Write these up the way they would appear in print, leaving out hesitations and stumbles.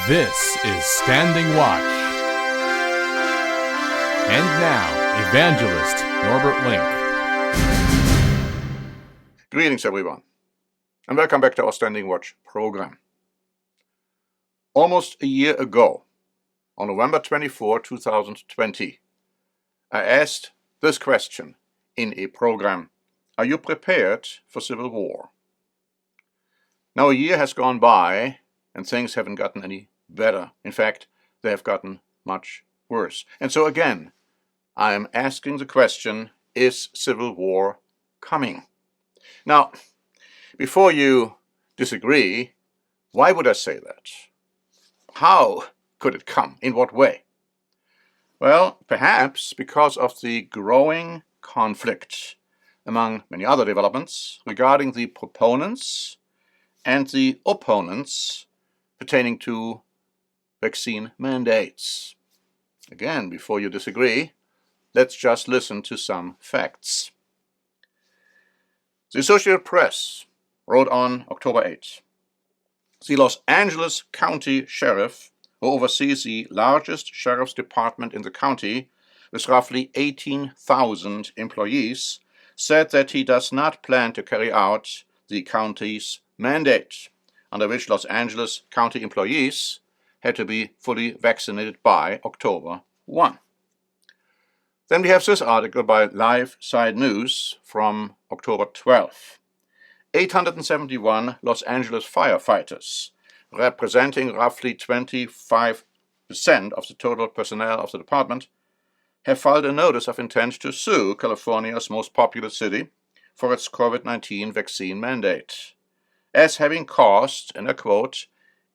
This is Standing Watch. And now, Evangelist Norbert Link. Greetings, everyone, and welcome back to our Standing Watch program. Almost a year ago, on November 24, 2020, I asked this question in a program: are you prepared for civil war? Now a year has gone by, and things haven't gotten any better. In fact, they have gotten much worse. And so again, I am asking the question, is civil war coming? Now, before you disagree, why would I say that? How could it come? In what way? Well, perhaps because of the growing conflict among many other developments regarding the proponents and the opponents pertaining to vaccine mandates. Again, before you disagree, let's just listen to some facts. The Associated Press wrote on October 8, the Los Angeles County Sheriff, who oversees the largest sheriff's department in the county with roughly 18,000 employees, said that he does not plan to carry out the county's mandate, under which Los Angeles County employees had to be fully vaccinated by October 1. Then we have this article by Live Side News from October 12. 871 Los Angeles firefighters, representing roughly 25% of the total personnel of the department, have filed a notice of intent to sue California's most populous city for its COVID-19 vaccine mandate, as having caused, and I quote,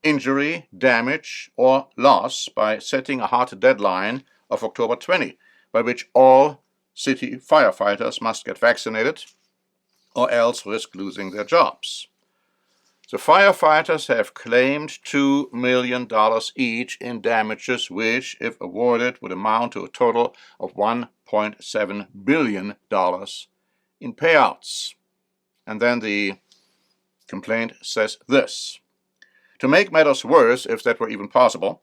injury, damage, or loss by setting a hard deadline of October 20, by which all city firefighters must get vaccinated or else risk losing their jobs. The firefighters have claimed $2 million each in damages, which, if awarded, would amount to a total of $1.7 billion in payouts. And then the complaint says this: to make matters worse, if that were even possible,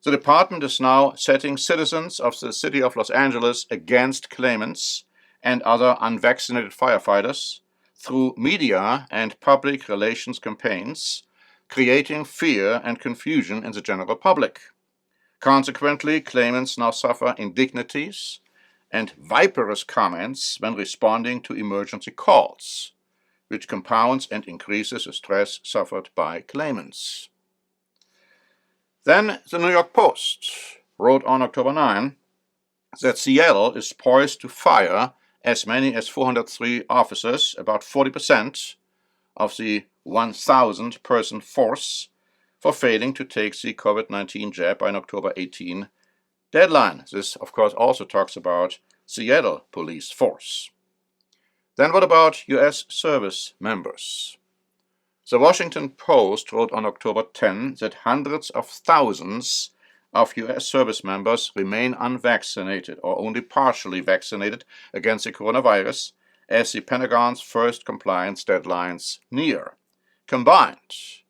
the department is now setting citizens of the city of Los Angeles against claimants and other unvaccinated firefighters through media and public relations campaigns, creating fear and confusion in the general public. Consequently, claimants now suffer indignities and viperous comments when responding to emergency calls, which compounds and increases the stress suffered by claimants. Then the New York Post wrote on October 9 that Seattle is poised to fire as many as 403 officers, about 40% of the 1,000-person force, for failing to take the COVID-19 jab by an October 18 deadline. This, of course, also talks about Seattle police force. Then what about U.S. service members? The Washington Post wrote on October 10 that hundreds of thousands of U.S. service members remain unvaccinated or only partially vaccinated against the coronavirus as the Pentagon's first compliance deadlines near. Combined,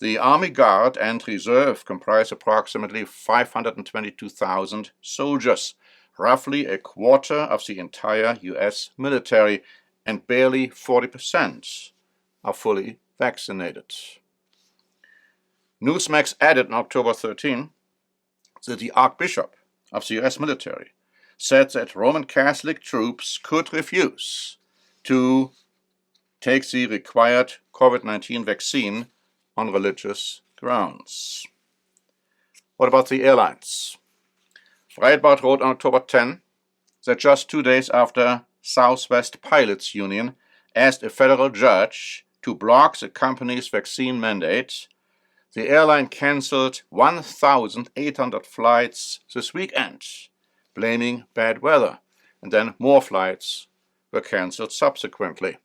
the Army Guard and Reserve comprise approximately 522,000 soldiers, roughly a quarter of the entire U.S. military, and barely 40% are fully vaccinated. Newsmax added on October 13 that the Archbishop of the U.S. military said that Roman Catholic troops could refuse to take the required COVID-19 vaccine on religious grounds. What about the airlines? Breitbart wrote on October 10 that just 2 days after Southwest Pilots Union asked a federal judge to block the company's vaccine mandate, the airline canceled 1,800 flights this weekend, blaming bad weather, and then more flights were canceled subsequently.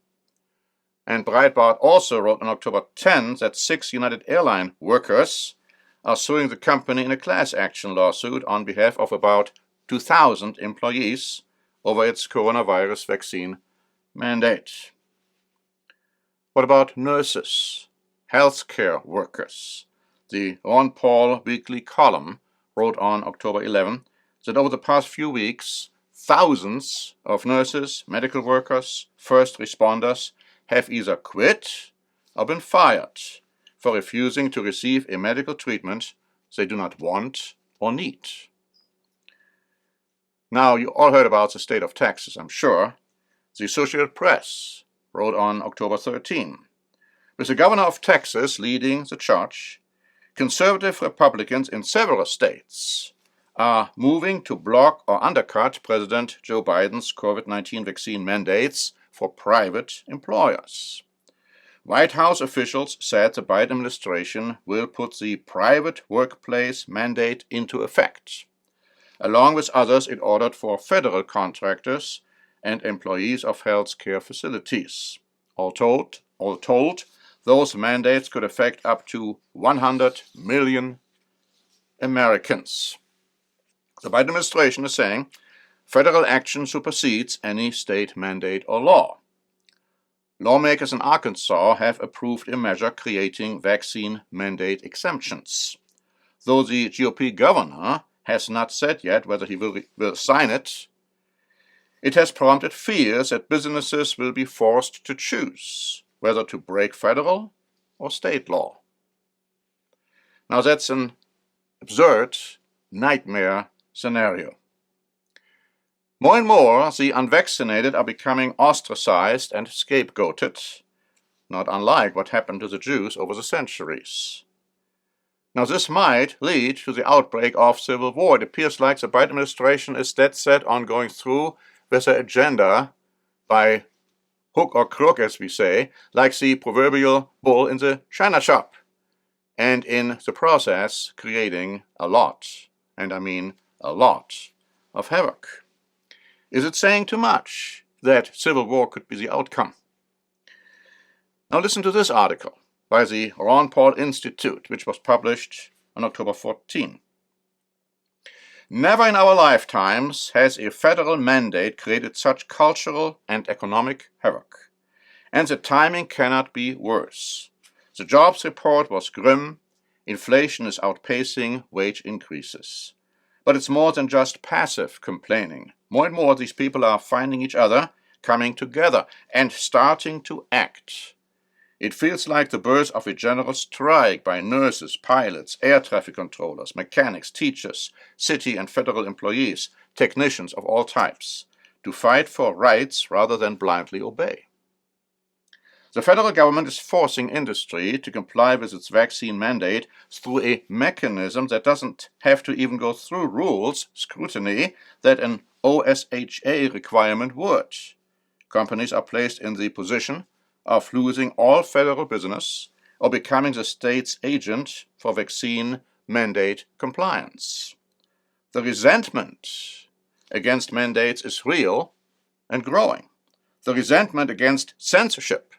And Breitbart also wrote on October 10 that 6 United Airline workers are suing the company in a class action lawsuit on behalf of about 2,000 employees over its coronavirus vaccine mandate. What about nurses, healthcare workers, the Ron Paul weekly column, wrote on October 11 that over the past few weeks, thousands of nurses, medical workers, first responders have either quit or been fired for refusing to receive a medical treatment they do not want or need. Now, you all heard about the state of Texas, I'm sure. The Associated Press wrote on October 13, with the governor of Texas leading the charge, conservative Republicans in several states are moving to block or undercut President Joe Biden's COVID-19 vaccine mandates for private employers. White House officials said the Biden administration will put the private workplace mandate into effect, along with others it ordered for federal contractors and employees of healthcare facilities. All told, those mandates could affect up to 100 million Americans. The Biden administration is saying federal action supersedes any state mandate or law. Lawmakers in Arkansas have approved a measure creating vaccine mandate exemptions. Though the GOP governor has not said yet whether he will sign it, it has prompted fears that businesses will be forced to choose whether to break federal or state law. Now that's an absurd nightmare scenario. More and more, the unvaccinated are becoming ostracized and scapegoated, not unlike what happened to the Jews over the centuries. Now this might lead to the outbreak of civil war. It appears like the Biden administration is dead set on going through with their agenda by hook or crook, as we say, like the proverbial bull in the china shop, and in the process creating a lot, and I mean a lot, of havoc. Is it saying too much that civil war could be the outcome? Now listen to this article by the Ron Paul Institute, which was published on October 14. Never in our lifetimes has a federal mandate created such cultural and economic havoc, and the timing cannot be worse. The jobs report was grim. Inflation is outpacing wage increases. But it's more than just passive complaining. More and more, these people are finding each other, coming together, and starting to act. It feels like the birth of a general strike by nurses, pilots, air traffic controllers, mechanics, teachers, city and federal employees, technicians of all types, to fight for rights rather than blindly obey. The federal government is forcing industry to comply with its vaccine mandate through a mechanism that doesn't have to even go through rules scrutiny that an OSHA requirement would. Companies are placed in the position of losing all federal business or becoming the state's agent for vaccine mandate compliance. The resentment against mandates is real and growing. The resentment against censorship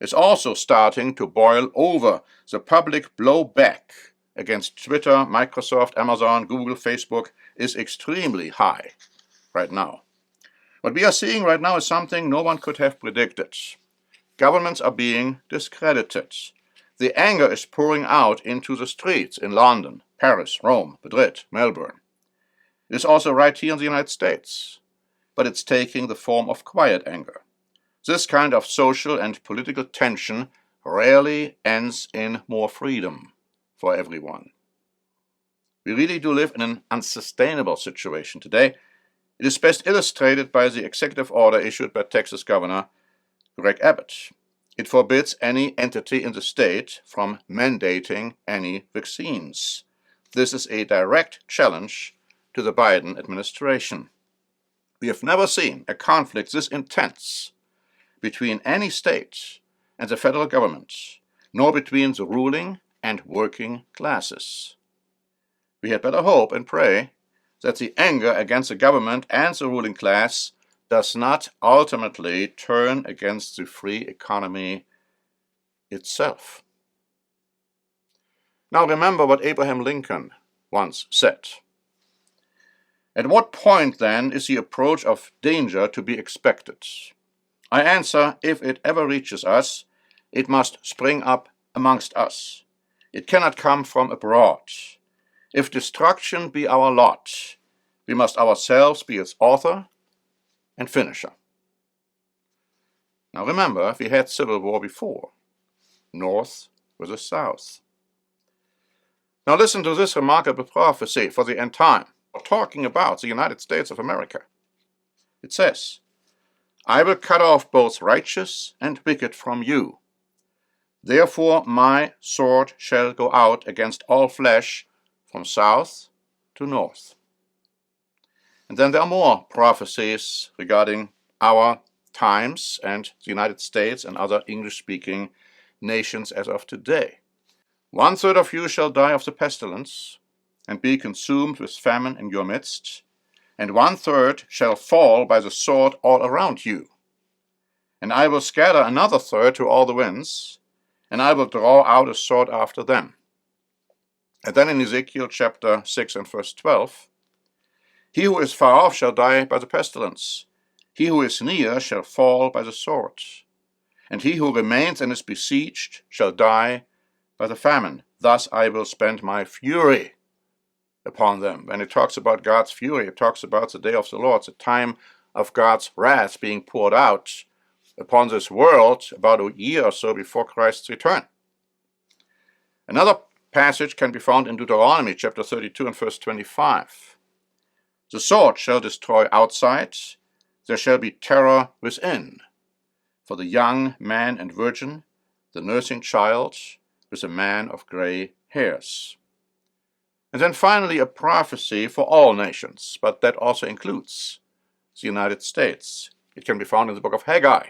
is also starting to boil over. The public blowback against Twitter, Microsoft, Amazon, Google, Facebook is extremely high right now. What we are seeing right now is something no one could have predicted. Governments are being discredited. The anger is pouring out into the streets in London, Paris, Rome, Madrid, Melbourne. It is also right here in the United States, but it's taking the form of quiet anger. This kind of social and political tension rarely ends in more freedom for everyone. We really do live in an unsustainable situation today. It is best illustrated by the executive order issued by Texas Governor Greg Abbott. It forbids any entity in the state from mandating any vaccines. This is a direct challenge to the Biden administration. We have never seen a conflict this intense between any state and the federal government, nor between the ruling and working classes. We had better hope and pray that the anger against the government and the ruling class does not ultimately turn against the free economy itself. Now remember what Abraham Lincoln once said. At what point, then, is the approach of danger to be expected? I answer, if it ever reaches us, it must spring up amongst us. It cannot come from abroad. If destruction be our lot, we must ourselves be its author and finisher. Now remember, we had civil war before, North versus South. Now listen to this remarkable prophecy for the end time, talking about the United States of America. It says, I will cut off both righteous and wicked from you. Therefore my sword shall go out against all flesh from south to north. And then there are more prophecies regarding our times and the United States and other English-speaking nations as of today. 1/3 of you shall die of the pestilence, and be consumed with famine in your midst, and 1/3 shall fall by the sword all around you. And I will scatter another third to all the winds, and I will draw out a sword after them. And then in Ezekiel chapter 6 and verse 12, he who is far off shall die by the pestilence, he who is near shall fall by the sword, and he who remains and is besieged shall die by the famine. Thus I will spend my fury upon them. When it talks about God's fury, it talks about the day of the Lord, the time of God's wrath being poured out upon this world about a year or so before Christ's return. Another passage can be found in Deuteronomy chapter 32 and verse 25. The sword shall destroy outside, there shall be terror within, for the young man and virgin, the nursing child, with a man of gray hairs. And then finally a prophecy for all nations, but that also includes the United States. It can be found in the book of Haggai,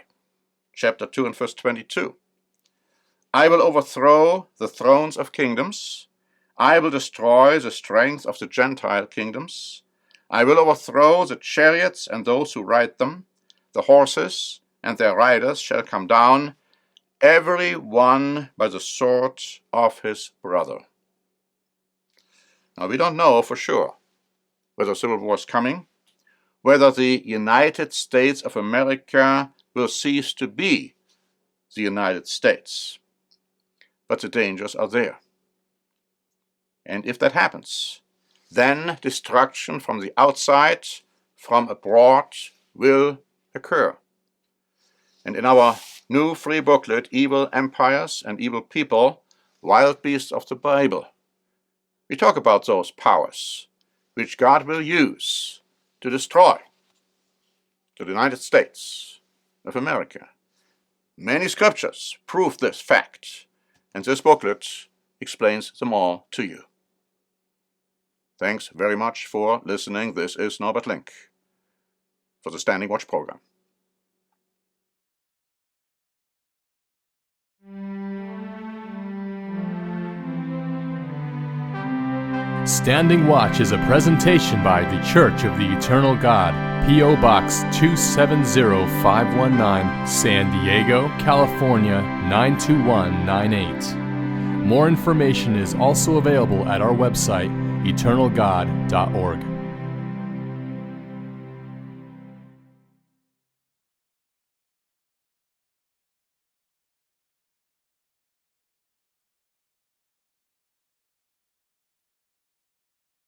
chapter 2 and verse 22. I will overthrow the thrones of kingdoms. I will destroy the strength of the Gentile kingdoms. I will overthrow the chariots and those who ride them. The horses and their riders shall come down, every one by the sword of his brother. Now we don't know for sure whether civil war is coming, whether the United States of America will cease to be the United States. But the dangers are there. And if that happens, then destruction from the outside, from abroad, will occur. And in our new free booklet, Evil Empires and Evil People, Wild Beasts of the Bible, we talk about those powers which God will use to destroy the United States of America. Many scriptures prove this fact, and this booklet explains them all to you. Thanks very much for listening. This is Norbert Link for the Standing Watch program. Standing Watch is a presentation by the Church of the Eternal God, P.O. Box 270519, San Diego, California 92198. More information is also available at our website, eternalgod.org.